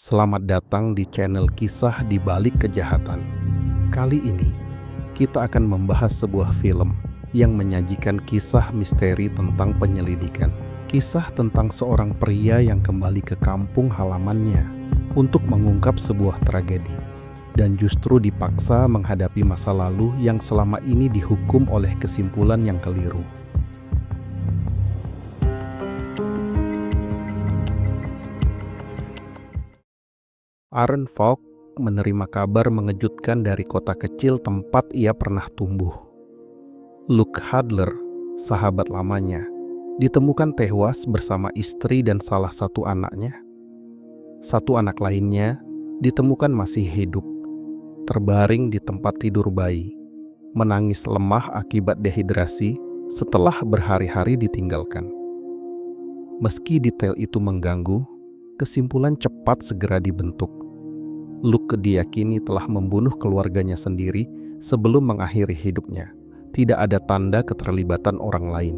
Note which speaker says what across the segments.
Speaker 1: Selamat datang di channel Kisah di Balik Kejahatan. Kali ini, kita akan membahas sebuah film yang menyajikan kisah misteri tentang penyelidikan. Kisah tentang seorang pria yang kembali ke kampung halamannya untuk mengungkap sebuah tragedi, dan justru dipaksa menghadapi masa lalu yang selama ini dihukum oleh kesimpulan yang keliru. Aaron Falk menerima kabar mengejutkan dari kota kecil tempat ia pernah tumbuh. Luke Hadler, sahabat lamanya, ditemukan tewas bersama istri dan salah satu anaknya. Satu anak lainnya ditemukan masih hidup, terbaring di tempat tidur bayi, menangis lemah akibat dehidrasi setelah berhari-hari ditinggalkan. Meski detail itu mengganggu, kesimpulan cepat segera dibentuk. Luke diyakini telah membunuh keluarganya sendiri sebelum mengakhiri hidupnya. Tidak ada tanda keterlibatan orang lain.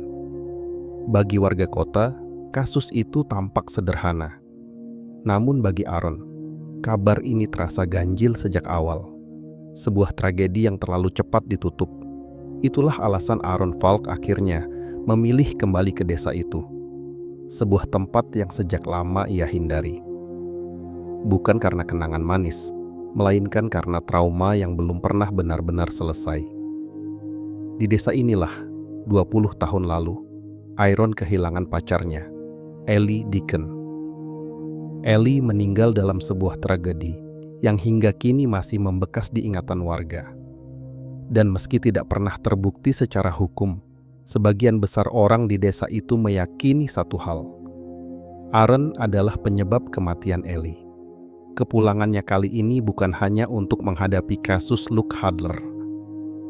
Speaker 1: Bagi warga kota, kasus itu tampak sederhana. Namun bagi Aaron, kabar ini terasa ganjil sejak awal. Sebuah tragedi yang terlalu cepat ditutup. Itulah alasan Aaron Falk akhirnya memilih kembali ke desa itu. Sebuah tempat yang sejak lama ia hindari. Bukan karena kenangan manis, melainkan karena trauma yang belum pernah benar-benar selesai. Di desa inilah, 20 tahun lalu, Aaron kehilangan pacarnya, Ellie Deacon. Ellie meninggal dalam sebuah tragedi yang hingga kini masih membekas di ingatan warga. Dan meski tidak pernah terbukti secara hukum, sebagian besar orang di desa itu meyakini satu hal. Aaron adalah penyebab kematian Ellie. Kepulangannya kali ini bukan hanya untuk menghadapi kasus Luke Hadler,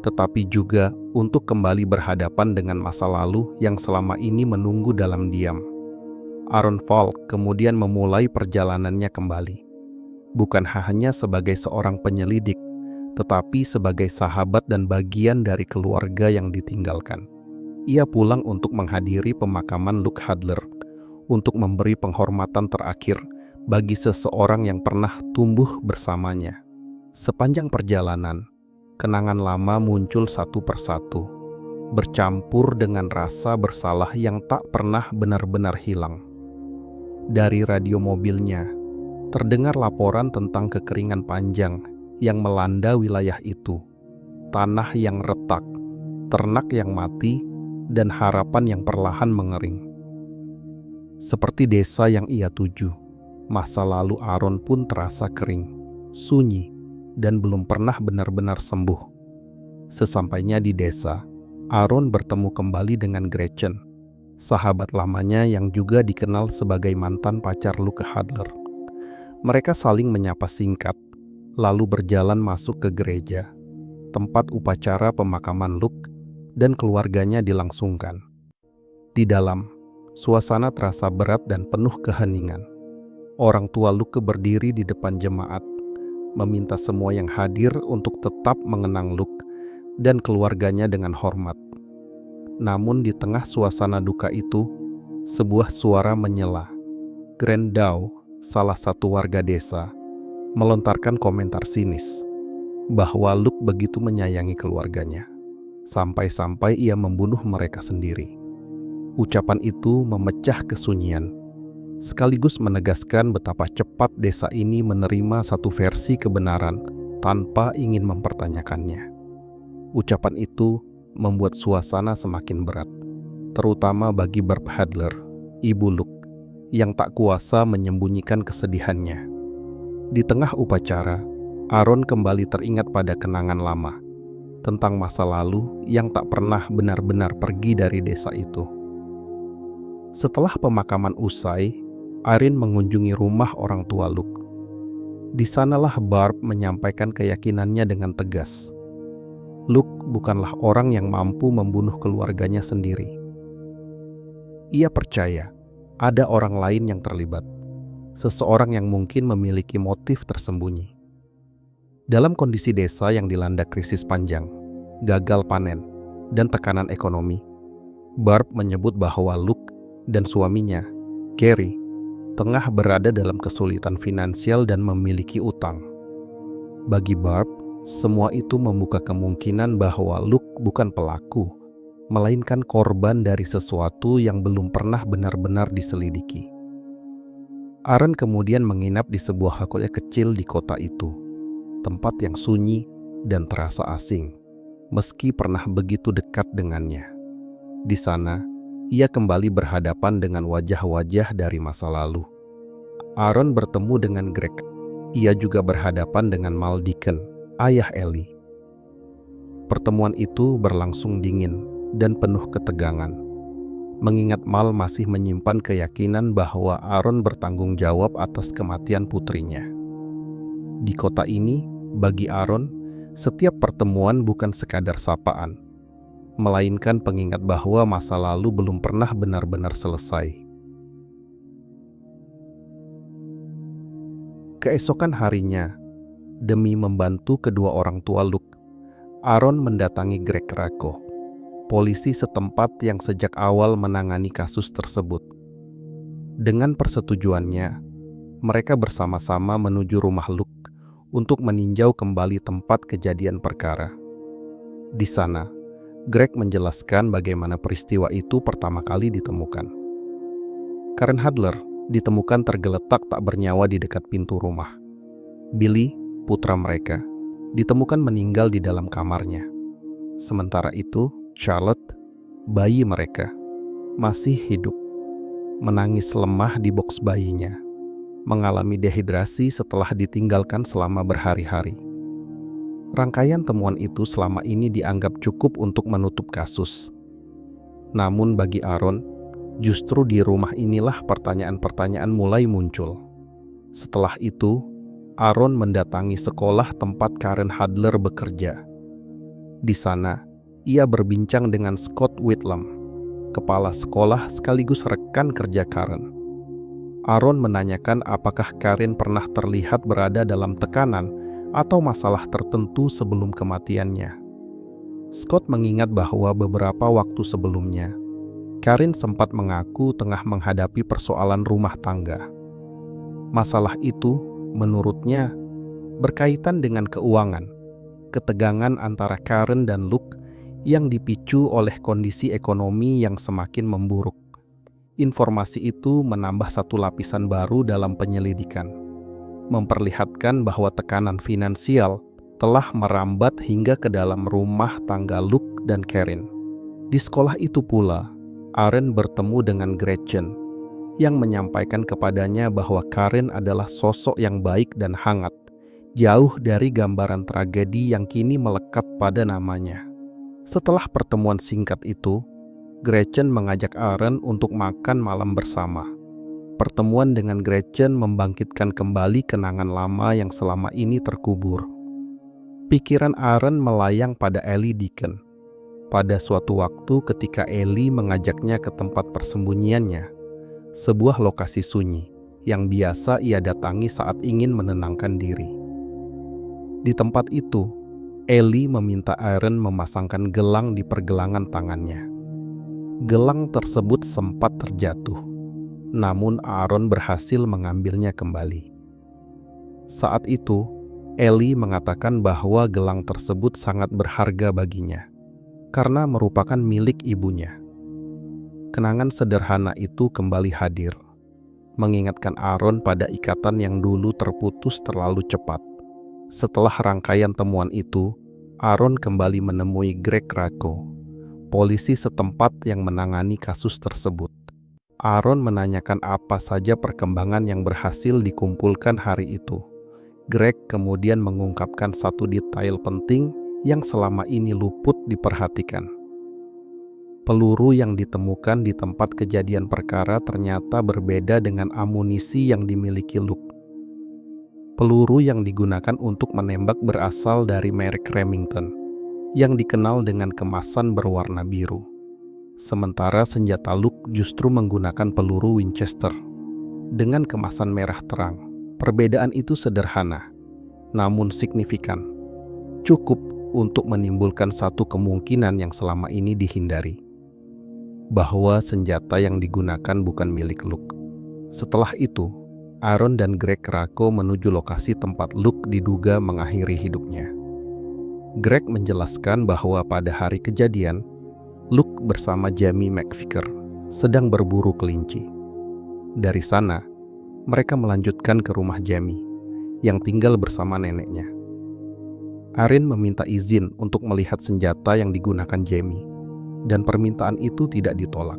Speaker 1: tetapi juga untuk kembali berhadapan dengan masa lalu yang selama ini menunggu dalam diam. Aaron Falk kemudian memulai perjalanannya kembali, bukan hanya sebagai seorang penyelidik, tetapi sebagai sahabat dan bagian dari keluarga yang ditinggalkan. Ia pulang untuk menghadiri pemakaman Luke Hadler, untuk memberi penghormatan terakhir bagi seseorang yang pernah tumbuh bersamanya. Sepanjang perjalanan, kenangan lama muncul satu persatu, bercampur dengan rasa bersalah yang tak pernah benar-benar hilang. Dari radio mobilnya, terdengar laporan tentang kekeringan panjang yang melanda wilayah itu, tanah yang retak, ternak yang mati, dan harapan yang perlahan mengering. Seperti desa yang ia tuju, masa lalu Aaron pun terasa kering, sunyi, dan belum pernah benar-benar sembuh. Sesampainya di desa, Aaron bertemu kembali dengan Gretchen, sahabat lamanya yang juga dikenal sebagai mantan pacar Luke Hadler. Mereka saling menyapa singkat, lalu berjalan masuk ke gereja, tempat upacara pemakaman Luke dan keluarganya dilangsungkan. Di dalam, suasana terasa berat dan penuh keheningan. Orang tua Luke berdiri di depan jemaat, meminta semua yang hadir untuk tetap mengenang Luke dan keluarganya dengan hormat. Namun di tengah suasana duka itu, sebuah suara menyela. Grandau, salah satu warga desa, melontarkan komentar sinis bahwa Luke begitu menyayangi keluarganya, sampai-sampai ia membunuh mereka sendiri. Ucapan itu memecah kesunyian, sekaligus menegaskan betapa cepat desa ini menerima satu versi kebenaran tanpa ingin mempertanyakannya. Ucapan itu membuat suasana semakin berat, terutama bagi Barb Hadler, ibu Luke, yang tak kuasa menyembunyikan kesedihannya. Di tengah upacara, Aaron kembali teringat pada kenangan lama, tentang masa lalu yang tak pernah benar-benar pergi dari desa itu. Setelah pemakaman usai, Aaron mengunjungi rumah orang tua Luke. Di sanalah Barb menyampaikan keyakinannya dengan tegas. Luke bukanlah orang yang mampu membunuh keluarganya sendiri. Ia percaya ada orang lain yang terlibat, seseorang yang mungkin memiliki motif tersembunyi. Dalam kondisi desa yang dilanda krisis panjang, gagal panen, dan tekanan ekonomi, Barb menyebut bahwa Luke dan suaminya, Gary, tengah berada dalam kesulitan finansial dan memiliki utang. Bagi Barb, semua itu membuka kemungkinan bahwa Luke bukan pelaku, melainkan korban dari sesuatu yang belum pernah benar-benar diselidiki. Aaron kemudian menginap di sebuah hotel kecil di kota itu, tempat yang sunyi dan terasa asing, meski pernah begitu dekat dengannya. Di sana, ia kembali berhadapan dengan wajah-wajah dari masa lalu. Aaron bertemu dengan Greg. Ia juga berhadapan dengan Mal Deacon, ayah Ellie. Pertemuan itu berlangsung dingin dan penuh ketegangan, mengingat Mal masih menyimpan keyakinan bahwa Aaron bertanggung jawab atas kematian putrinya. Di kota ini, bagi Aaron, setiap pertemuan bukan sekadar sapaan, melainkan pengingat bahwa masa lalu belum pernah benar-benar selesai. Keesokan harinya, demi membantu kedua orang tua Luke, Aaron mendatangi Greg Racco, polisi setempat yang sejak awal menangani kasus tersebut. Dengan persetujuannya, mereka bersama-sama menuju rumah Luke untuk meninjau kembali tempat kejadian perkara. Di sana, Greg menjelaskan bagaimana peristiwa itu pertama kali ditemukan. Karen Hadler ditemukan tergeletak tak bernyawa di dekat pintu rumah. Billy, putra mereka, ditemukan meninggal di dalam kamarnya. Sementara itu, Charlotte, bayi mereka, masih hidup, menangis lemah di boks bayinya, mengalami dehidrasi setelah ditinggalkan selama berhari-hari. Rangkaian temuan itu selama ini dianggap cukup untuk menutup kasus. Namun bagi Aaron, justru di rumah inilah pertanyaan-pertanyaan mulai muncul. Setelah itu, Aaron mendatangi sekolah tempat Karen Hadler bekerja. Di sana, ia berbincang dengan Scott Whitlam, kepala sekolah sekaligus rekan kerja Karen. Aaron menanyakan apakah Karen pernah terlihat berada dalam tekanan atau masalah tertentu sebelum kematiannya. Scott mengingat bahwa beberapa waktu sebelumnya, Karen sempat mengaku tengah menghadapi persoalan rumah tangga. Masalah itu, menurutnya, berkaitan dengan keuangan, ketegangan antara Karen dan Luke yang dipicu oleh kondisi ekonomi yang semakin memburuk. Informasi itu menambah satu lapisan baru dalam penyelidikan, memperlihatkan bahwa tekanan finansial telah merambat hingga ke dalam rumah tangga Luke dan Karen. Di sekolah itu pula, Aaron bertemu dengan Gretchen, yang menyampaikan kepadanya bahwa Karen adalah sosok yang baik dan hangat, jauh dari gambaran tragedi yang kini melekat pada namanya. Setelah pertemuan singkat itu, Gretchen mengajak Aaron untuk makan malam bersama. Pertemuan dengan Gretchen membangkitkan kembali kenangan lama yang selama ini terkubur. Pikiran Aaron melayang pada Ellie Deacon. Pada suatu waktu ketika Ellie mengajaknya ke tempat persembunyiannya, sebuah lokasi sunyi yang biasa ia datangi saat ingin menenangkan diri. Di tempat itu, Ellie meminta Aaron memasangkan gelang di pergelangan tangannya. Gelang tersebut sempat terjatuh, namun Aaron berhasil mengambilnya kembali. Saat itu, Ellie mengatakan bahwa gelang tersebut sangat berharga baginya, karena merupakan milik ibunya. Kenangan sederhana itu kembali hadir, mengingatkan Aaron pada ikatan yang dulu terputus terlalu cepat. Setelah rangkaian temuan itu, Aaron kembali menemui Greg Racco, polisi setempat yang menangani kasus tersebut. Aaron menanyakan apa saja perkembangan yang berhasil dikumpulkan hari itu. Greg kemudian mengungkapkan satu detail penting yang selama ini luput diperhatikan. Peluru yang ditemukan di tempat kejadian perkara ternyata berbeda dengan amunisi yang dimiliki Luke. Peluru yang digunakan untuk menembak berasal dari merek Remington, yang dikenal dengan kemasan berwarna biru. Sementara senjata Luke justru menggunakan peluru Winchester dengan kemasan merah terang. Perbedaan itu sederhana, namun signifikan. Cukup untuk menimbulkan satu kemungkinan yang selama ini dihindari, bahwa senjata yang digunakan bukan milik Luke, Setelah itu, Aaron dan Greg Rako menuju lokasi tempat Luke diduga mengakhiri hidupnya. Greg menjelaskan bahwa pada hari kejadian, Luke bersama Jamie McVicker sedang berburu kelinci. Dari sana, mereka melanjutkan ke rumah Jamie yang tinggal bersama neneknya. Aaron meminta izin untuk melihat senjata yang digunakan Jamie, dan permintaan itu tidak ditolak.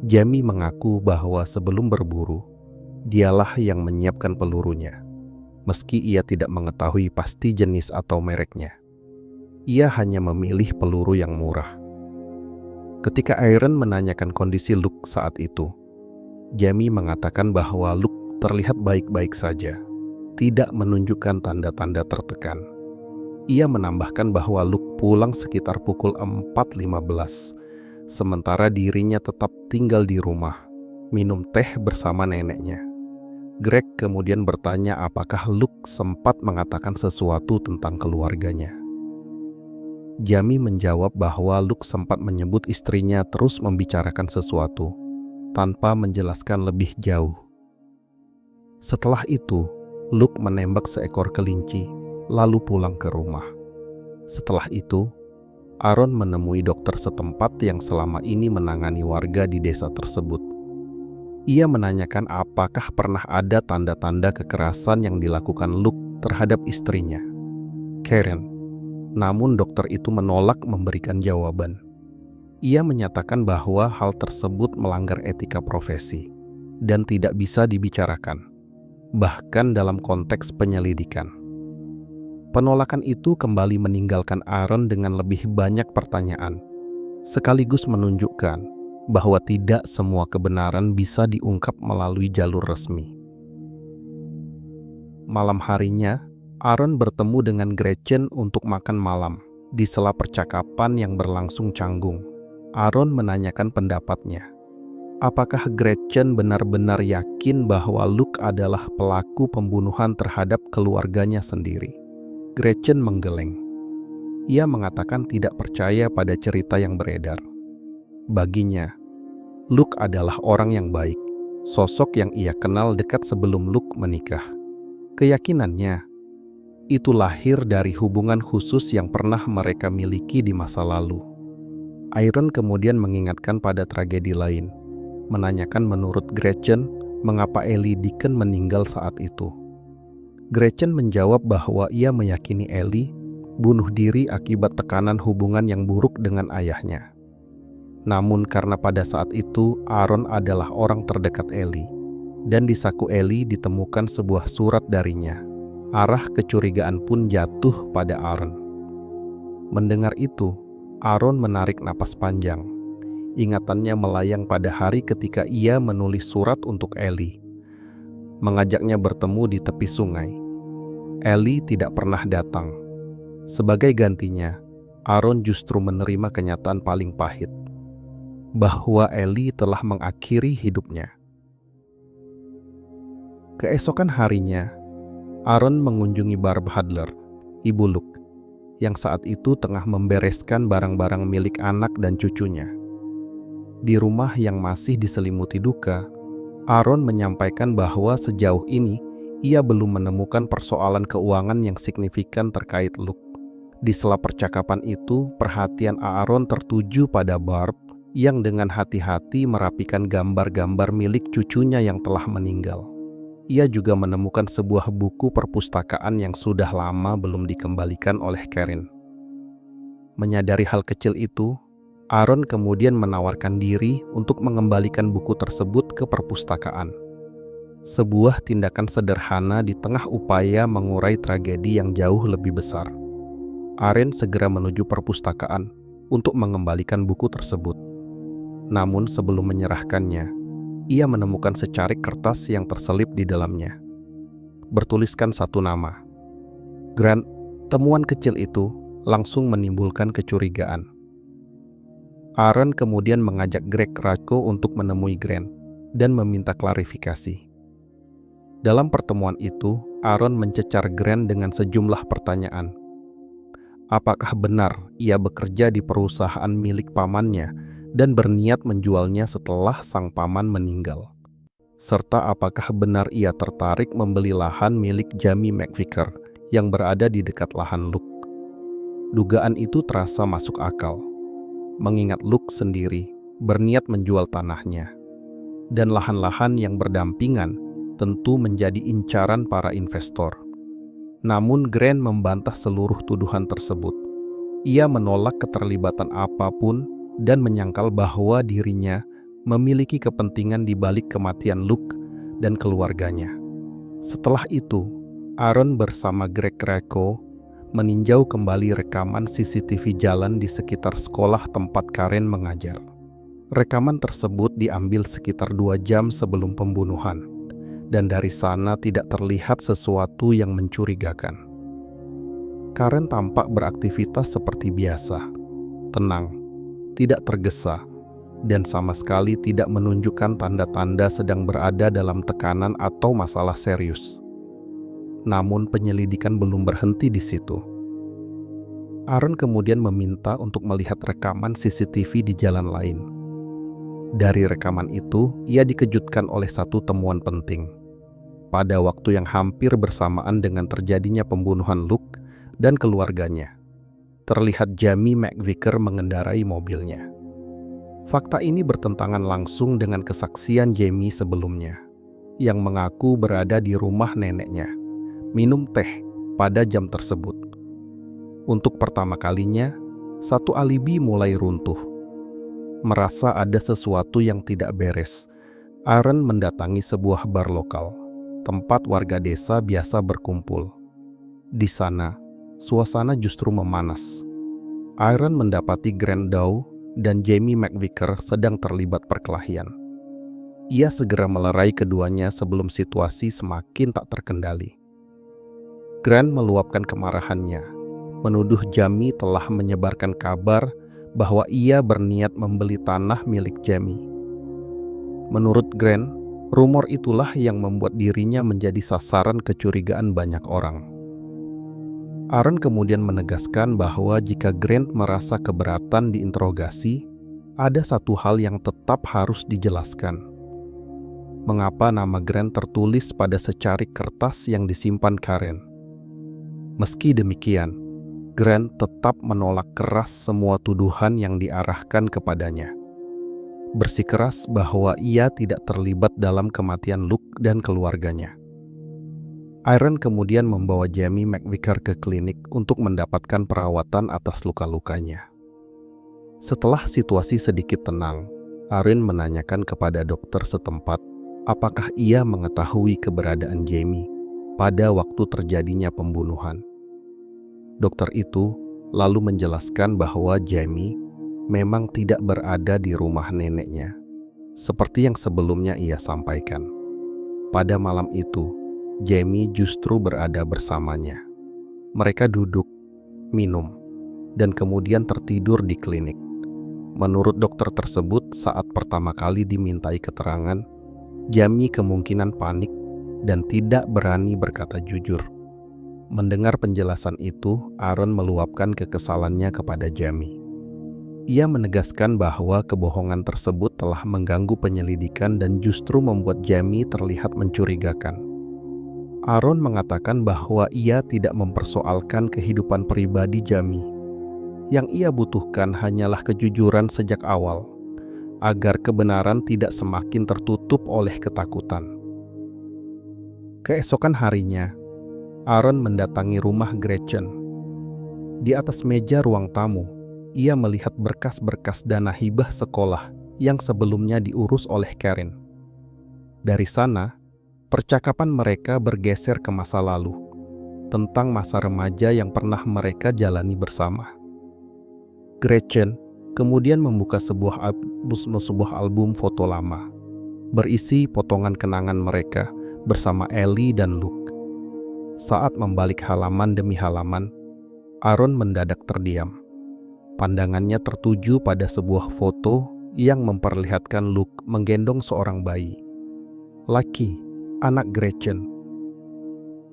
Speaker 1: Jamie mengaku bahwa sebelum berburu, dialah yang menyiapkan pelurunya, meski ia tidak mengetahui pasti jenis atau mereknya. Ia hanya memilih peluru yang murah. Ketika Aaron menanyakan kondisi Luke saat itu, Jamie mengatakan bahwa Luke terlihat baik-baik saja, tidak menunjukkan tanda-tanda tertekan. Ia menambahkan bahwa Luke pulang sekitar pukul 4.15, sementara dirinya tetap tinggal di rumah, minum teh bersama neneknya. Greg kemudian bertanya apakah Luke sempat mengatakan sesuatu tentang keluarganya. Jamie menjawab bahwa Luke sempat menyebut istrinya terus membicarakan sesuatu, tanpa menjelaskan lebih jauh. Setelah itu, Luke menembak seekor kelinci, lalu pulang ke rumah. Setelah itu, Aaron menemui dokter setempat yang selama ini menangani warga di desa tersebut. Ia menanyakan apakah pernah ada tanda-tanda kekerasan yang dilakukan Luke terhadap istrinya, Karen. Namun dokter itu menolak memberikan jawaban. Ia menyatakan bahwa hal tersebut melanggar etika profesi dan tidak bisa dibicarakan, bahkan dalam konteks penyelidikan. Penolakan itu kembali meninggalkan Aaron dengan lebih banyak pertanyaan, sekaligus menunjukkan bahwa tidak semua kebenaran bisa diungkap melalui jalur resmi. Malam harinya, Aaron bertemu dengan Gretchen untuk makan malam. Di sela percakapan yang berlangsung canggung, Aaron menanyakan pendapatnya. Apakah Gretchen benar-benar yakin bahwa Luke adalah pelaku pembunuhan terhadap keluarganya sendiri? Gretchen menggeleng. Ia mengatakan tidak percaya pada cerita yang beredar. Baginya, Luke adalah orang yang baik, sosok yang ia kenal dekat sebelum Luke menikah. Keyakinannya, itu lahir dari hubungan khusus yang pernah mereka miliki di masa lalu. Aaron kemudian mengingatkan pada tragedi lain, menanyakan menurut Gretchen mengapa Ellie Deacon meninggal saat itu. Gretchen menjawab bahwa ia meyakini Ellie bunuh diri akibat tekanan hubungan yang buruk dengan ayahnya. Namun karena pada saat itu Aaron adalah orang terdekat Ellie, dan di saku Ellie ditemukan sebuah surat darinya, arah kecurigaan pun jatuh pada Aaron. Mendengar itu, Aaron menarik napas panjang. Ingatannya melayang pada hari ketika ia menulis surat untuk Ellie, mengajaknya bertemu di tepi sungai. Ellie tidak pernah datang. Sebagai gantinya, Aaron justru menerima kenyataan paling pahit, bahwa Ellie telah mengakhiri hidupnya. Keesokan harinya, Aaron mengunjungi Barb Hadler, ibu Luke, yang saat itu tengah membereskan barang-barang milik anak dan cucunya. Di rumah yang masih diselimuti duka, Aaron menyampaikan bahwa sejauh ini ia belum menemukan persoalan keuangan yang signifikan terkait Luke. Di sela percakapan itu, perhatian Aaron tertuju pada Barb yang dengan hati-hati merapikan gambar-gambar milik cucunya yang telah meninggal. Ia juga menemukan sebuah buku perpustakaan yang sudah lama belum dikembalikan oleh Karen. Menyadari hal kecil itu, Aaron kemudian menawarkan diri untuk mengembalikan buku tersebut ke perpustakaan. Sebuah tindakan sederhana di tengah upaya mengurai tragedi yang jauh lebih besar. Aaron segera menuju perpustakaan untuk mengembalikan buku tersebut. Namun sebelum menyerahkannya, ia menemukan secarik kertas yang terselip di dalamnya. Bertuliskan satu nama, Grant. Temuan kecil itu langsung menimbulkan kecurigaan. Aaron kemudian mengajak Greg Rako untuk menemui Grant dan meminta klarifikasi. Dalam pertemuan itu, Aaron mencecar Grant dengan sejumlah pertanyaan. Apakah benar ia bekerja di perusahaan milik pamannya dan berniat menjualnya setelah sang paman meninggal? serta apakah benar ia tertarik membeli lahan milik Jamie McVicker yang berada di dekat lahan Luke. Dugaan itu terasa masuk akal, mengingat Luke sendiri berniat menjual tanahnya, dan lahan-lahan yang berdampingan tentu menjadi incaran para investor. Namun Grant membantah seluruh tuduhan tersebut. Ia menolak keterlibatan apapun dan menyangkal bahwa dirinya memiliki kepentingan di balik kematian Luke dan keluarganya. Setelah itu, Aaron bersama Greg Greco meninjau kembali rekaman CCTV jalan di sekitar sekolah tempat Karen mengajar. Rekaman tersebut diambil sekitar 2 jam sebelum pembunuhan, dan dari sana tidak terlihat sesuatu yang mencurigakan. Karen tampak beraktivitas seperti biasa, tenang, tidak tergesa, dan sama sekali tidak menunjukkan tanda-tanda sedang berada dalam tekanan atau masalah serius. Namun penyelidikan belum berhenti di situ. Aaron kemudian meminta untuk melihat rekaman CCTV di jalan lain. Dari rekaman itu, ia dikejutkan oleh satu temuan penting. Pada waktu yang hampir bersamaan dengan terjadinya pembunuhan Luke dan keluarganya, terlihat Jamie McVicker mengendarai mobilnya. Fakta ini bertentangan langsung dengan kesaksian Jamie sebelumnya, yang mengaku berada di rumah neneknya, minum teh pada jam tersebut. Untuk pertama kalinya, satu alibi mulai runtuh. Merasa ada sesuatu yang tidak beres, Aaron mendatangi sebuah bar lokal, tempat warga desa biasa berkumpul. Di sana, suasana justru memanas. Aaron mendapati Grant Dow dan Jamie McVicker sedang terlibat perkelahian. Ia segera melerai keduanya sebelum situasi semakin tak terkendali. Grant meluapkan kemarahannya, menuduh Jamie telah menyebarkan kabar bahwa ia berniat membeli tanah milik Jamie. Menurut Grant, rumor itulah yang membuat dirinya menjadi sasaran kecurigaan banyak orang. Aaron kemudian menegaskan bahwa jika Grant merasa keberatan diinterogasi, ada satu hal yang tetap harus dijelaskan. Mengapa nama Grant tertulis pada secarik kertas yang disimpan Karen? Meski demikian, Grant tetap menolak keras semua tuduhan yang diarahkan kepadanya. Bersikeras bahwa ia tidak terlibat dalam kematian Luke dan keluarganya. Aaron kemudian membawa Jamie McVicker ke klinik untuk mendapatkan perawatan atas luka-lukanya. Setelah situasi sedikit tenang, Aaron menanyakan kepada dokter setempat apakah ia mengetahui keberadaan Jamie pada waktu terjadinya pembunuhan. Dokter itu lalu menjelaskan bahwa Jamie memang tidak berada di rumah neneknya, seperti yang sebelumnya ia sampaikan. Pada malam itu, Jamie justru berada bersamanya. Mereka duduk, minum, dan kemudian tertidur di klinik. Menurut dokter tersebut, saat pertama kali dimintai keterangan, Jamie kemungkinan panik dan tidak berani berkata jujur. Mendengar penjelasan itu, Aaron meluapkan kekesalannya kepada Jamie. Ia menegaskan bahwa kebohongan tersebut telah mengganggu penyelidikan dan justru membuat Jamie terlihat mencurigakan. Aaron mengatakan bahwa ia tidak mempersoalkan kehidupan pribadi Jamie. Yang ia butuhkan hanyalah kejujuran sejak awal, agar kebenaran tidak semakin tertutup oleh ketakutan. Keesokan harinya, Aaron mendatangi rumah Gretchen. Di atas meja ruang tamu, ia melihat berkas-berkas dana hibah sekolah yang sebelumnya diurus oleh Karen. Dari sana, percakapan mereka bergeser ke masa lalu, tentang masa remaja yang pernah mereka jalani bersama. Gretchen kemudian membuka sebuah album foto lama, berisi potongan kenangan mereka bersama Ellie dan Luke. Saat membalik halaman demi halaman, Aaron mendadak terdiam. Pandangannya tertuju pada sebuah foto yang memperlihatkan Luke menggendong seorang bayi. Lucky, anak Gretchen.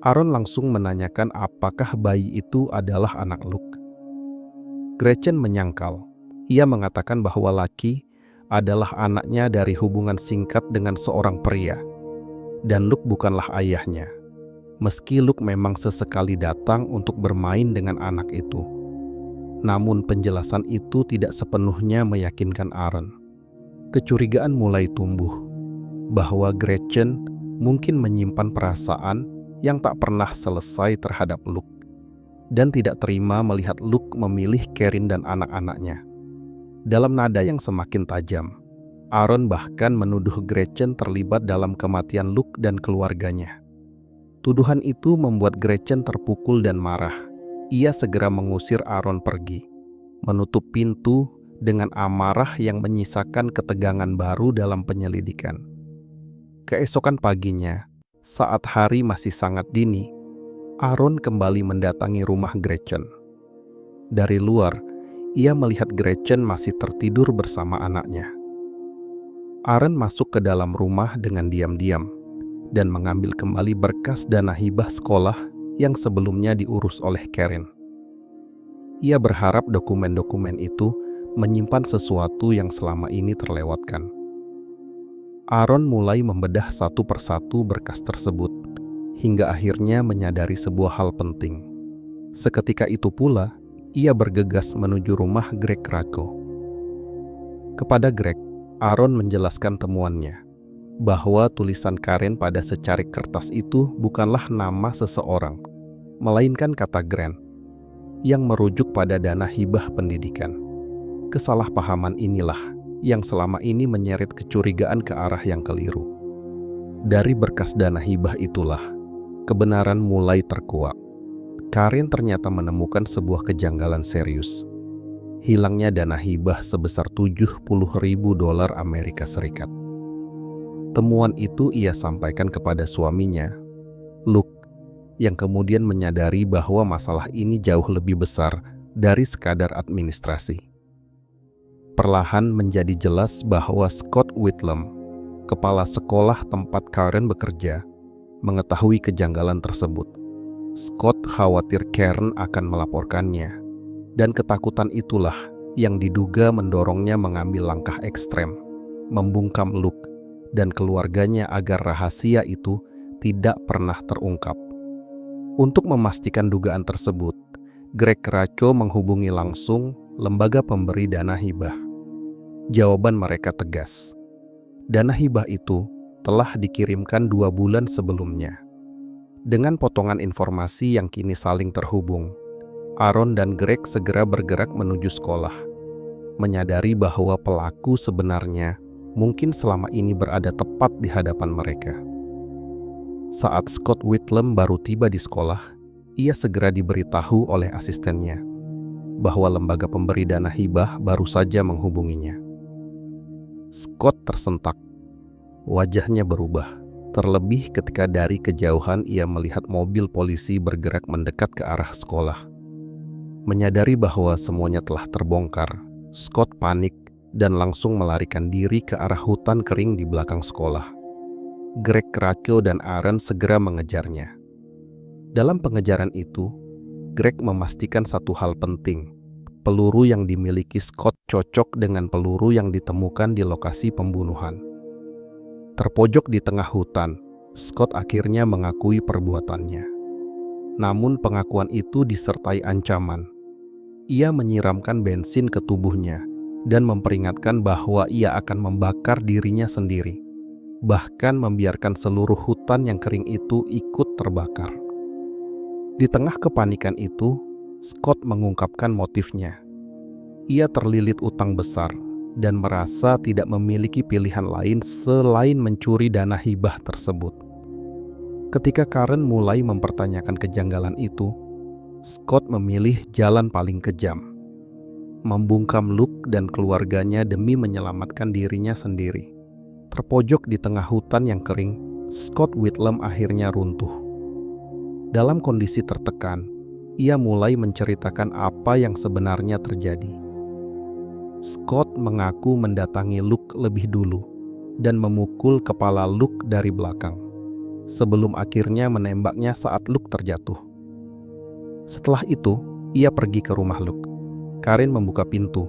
Speaker 1: Aaron langsung menanyakan apakah bayi itu adalah anak Luke. Gretchen menyangkal. Ia mengatakan bahwa Lucky adalah anaknya dari hubungan singkat dengan seorang pria Dan Luke bukanlah ayahnya, meski Luke memang sesekali datang untuk bermain dengan anak itu. Namun penjelasan itu tidak sepenuhnya meyakinkan Aaron. Kecurigaan mulai tumbuh bahwa Gretchen mungkin menyimpan perasaan yang tak pernah selesai terhadap Luke, dan tidak terima melihat Luke memilih Karin dan anak-anaknya. Dalam nada yang semakin tajam, Aaron bahkan menuduh Gretchen terlibat dalam kematian Luke dan keluarganya. Tuduhan itu membuat Gretchen terpukul dan marah. Ia segera mengusir Aaron pergi, menutup pintu dengan amarah yang menyisakan ketegangan baru dalam penyelidikan. Keesokan paginya, saat hari masih sangat dini, Aaron kembali mendatangi rumah Gretchen. Dari luar, ia melihat Gretchen masih tertidur bersama anaknya. Aaron masuk ke dalam rumah dengan diam-diam dan mengambil kembali berkas dana hibah sekolah yang sebelumnya diurus oleh Karin. Ia berharap dokumen-dokumen itu menyimpan sesuatu yang selama ini terlewatkan. Aaron mulai membedah satu persatu berkas tersebut, hingga akhirnya menyadari sebuah hal penting. Seketika itu pula, ia bergegas menuju rumah Greg Krakow. Kepada Greg, Aaron menjelaskan temuannya, bahwa tulisan Karin pada secarik kertas itu bukanlah nama seseorang, melainkan kata Grant, yang merujuk pada dana hibah pendidikan. Kesalahpahaman inilah yang selama ini menyeret kecurigaan ke arah yang keliru. Dari berkas dana hibah itulah, kebenaran mulai terkuak. Karin ternyata menemukan sebuah kejanggalan serius. Hilangnya dana hibah sebesar $70.000 Amerika Serikat. Temuan itu ia sampaikan kepada suaminya, Luke, yang kemudian menyadari bahwa masalah ini jauh lebih besar dari sekadar administrasi. Perlahan menjadi jelas bahwa Scott Whitlam, kepala sekolah tempat Karen bekerja, mengetahui kejanggalan tersebut. Scott khawatir Karen akan melaporkannya, dan ketakutan itulah yang diduga mendorongnya mengambil langkah ekstrem, membungkam Luke dan keluarganya agar rahasia itu tidak pernah terungkap. Untuk memastikan dugaan tersebut, Greg Krakow menghubungi langsung lembaga pemberi dana hibah. Jawaban mereka tegas. Dana hibah itu telah dikirimkan 2 bulan sebelumnya. Dengan potongan informasi yang kini saling terhubung, Aaron dan Greg segera bergerak menuju sekolah, menyadari bahwa pelaku sebenarnya mungkin selama ini berada tepat di hadapan mereka. Saat Scott Whitlam baru tiba di sekolah, ia segera diberitahu oleh asistennya bahwa lembaga pemberi dana hibah baru saja menghubunginya. Scott tersentak. Wajahnya berubah, terlebih ketika dari kejauhan ia melihat mobil polisi bergerak mendekat ke arah sekolah. Menyadari bahwa semuanya telah terbongkar, Scott panik dan langsung melarikan diri ke arah hutan kering di belakang sekolah. Greg Krakow dan Aaron segera mengejarnya. Dalam pengejaran itu, Greg memastikan satu hal penting. Peluru yang dimiliki Scott cocok dengan peluru yang ditemukan di lokasi pembunuhan. Terpojok di tengah hutan, Scott akhirnya mengakui perbuatannya. Namun pengakuan itu disertai ancaman. Ia menyiramkan bensin ke tubuhnya dan memperingatkan bahwa ia akan membakar dirinya sendiri, bahkan membiarkan seluruh hutan yang kering itu ikut terbakar. Di tengah kepanikan itu, Scott mengungkapkan motifnya. Ia terlilit utang besar dan merasa tidak memiliki pilihan lain selain mencuri dana hibah tersebut. Ketika Karen mulai mempertanyakan kejanggalan itu, Scott memilih jalan paling kejam, membungkam Luke dan keluarganya demi menyelamatkan dirinya sendiri. Terpojok di tengah hutan yang kering, Scott Whitlam akhirnya runtuh. Dalam kondisi tertekan, ia mulai menceritakan apa yang sebenarnya terjadi. Scott mengaku mendatangi Luke lebih dulu dan memukul kepala Luke dari belakang, sebelum akhirnya menembaknya saat Luke terjatuh. Setelah itu, ia pergi ke rumah Luke. Karin membuka pintu,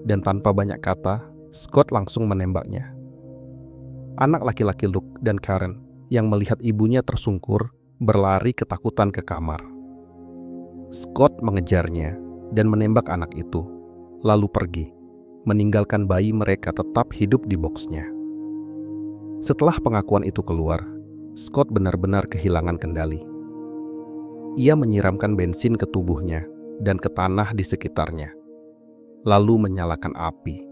Speaker 1: dan tanpa banyak kata, Scott langsung menembaknya. Anak laki-laki Luke dan Karen yang melihat ibunya tersungkur berlari ketakutan ke kamar. Scott mengejarnya dan menembak anak itu, lalu pergi, meninggalkan bayi mereka tetap hidup di boksnya. Setelah pengakuan itu keluar, Scott benar-benar kehilangan kendali. Ia menyiramkan bensin ke tubuhnya dan ke tanah di sekitarnya, lalu menyalakan api,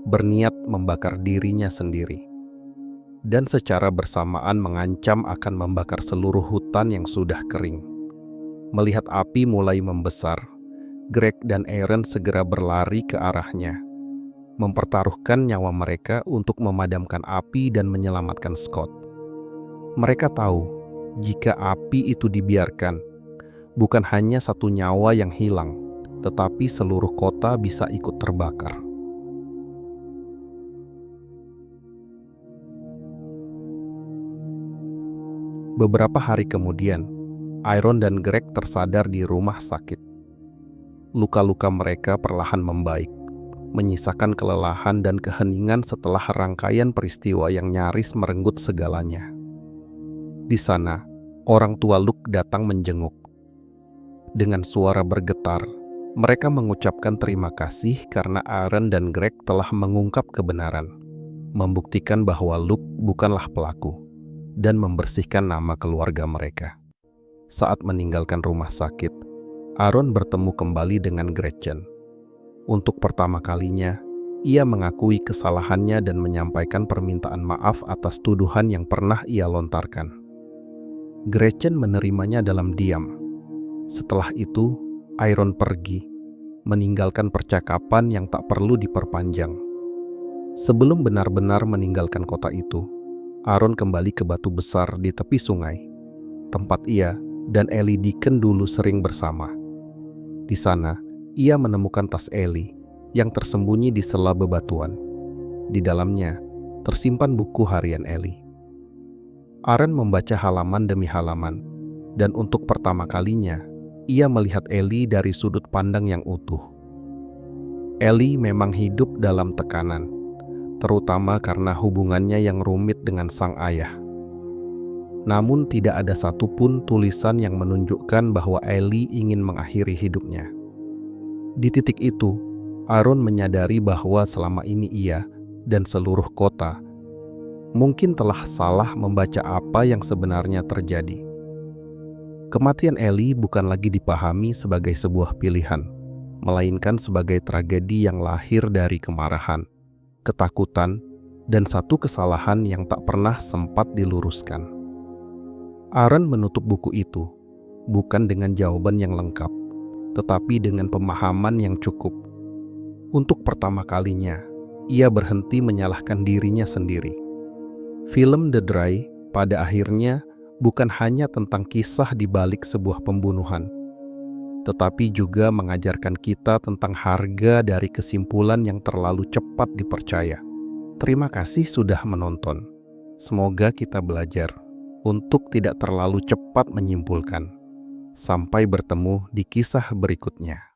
Speaker 1: berniat membakar dirinya sendiri, dan secara bersamaan mengancam akan membakar seluruh hutan yang sudah kering. Melihat api mulai membesar, Greg dan Aaron segera berlari ke arahnya, mempertaruhkan nyawa mereka untuk memadamkan api dan menyelamatkan Scott. Mereka tahu, jika api itu dibiarkan, bukan hanya satu nyawa yang hilang, tetapi seluruh kota bisa ikut terbakar. Beberapa hari kemudian, Aaron dan Greg tersadar di rumah sakit. Luka-luka mereka perlahan membaik, menyisakan kelelahan dan keheningan setelah rangkaian peristiwa yang nyaris merenggut segalanya. Di sana, orang tua Luke datang menjenguk. Dengan suara bergetar, mereka mengucapkan terima kasih karena Aaron dan Greg telah mengungkap kebenaran, membuktikan bahwa Luke bukanlah pelaku, dan membersihkan nama keluarga mereka. Saat meninggalkan rumah sakit, Aaron bertemu kembali dengan Gretchen. Untuk pertama kalinya, ia mengakui kesalahannya dan menyampaikan permintaan maaf atas tuduhan yang pernah ia lontarkan. Gretchen menerimanya dalam diam. Setelah itu, Aaron pergi, meninggalkan percakapan yang tak perlu diperpanjang. Sebelum benar-benar meninggalkan kota itu, Aaron kembali ke batu besar di tepi sungai, tempat ia dan Ellie Deacon dulu sering bersama. Di sana, ia menemukan tas Ellie yang tersembunyi di sela bebatuan. Di dalamnya, tersimpan buku harian Ellie. Aaron membaca halaman demi halaman, dan untuk pertama kalinya, ia melihat Ellie dari sudut pandang yang utuh. Ellie memang hidup dalam tekanan, terutama karena hubungannya yang rumit dengan sang ayah. Namun tidak ada satupun tulisan yang menunjukkan bahwa Ellie ingin mengakhiri hidupnya. Di titik itu, Aaron menyadari bahwa selama ini ia dan seluruh kota mungkin telah salah membaca apa yang sebenarnya terjadi. Kematian Ellie bukan lagi dipahami sebagai sebuah pilihan, melainkan sebagai tragedi yang lahir dari kemarahan, ketakutan, dan satu kesalahan yang tak pernah sempat diluruskan. Aaron menutup buku itu, bukan dengan jawaban yang lengkap, tetapi dengan pemahaman yang cukup. Untuk pertama kalinya, ia berhenti menyalahkan dirinya sendiri. Film The Dry pada akhirnya bukan hanya tentang kisah di balik sebuah pembunuhan, tetapi juga mengajarkan kita tentang harga dari kesimpulan yang terlalu cepat dipercaya. Terima kasih sudah menonton. Semoga kita belajar untuk tidak terlalu cepat menyimpulkan. Sampai bertemu di kisah berikutnya.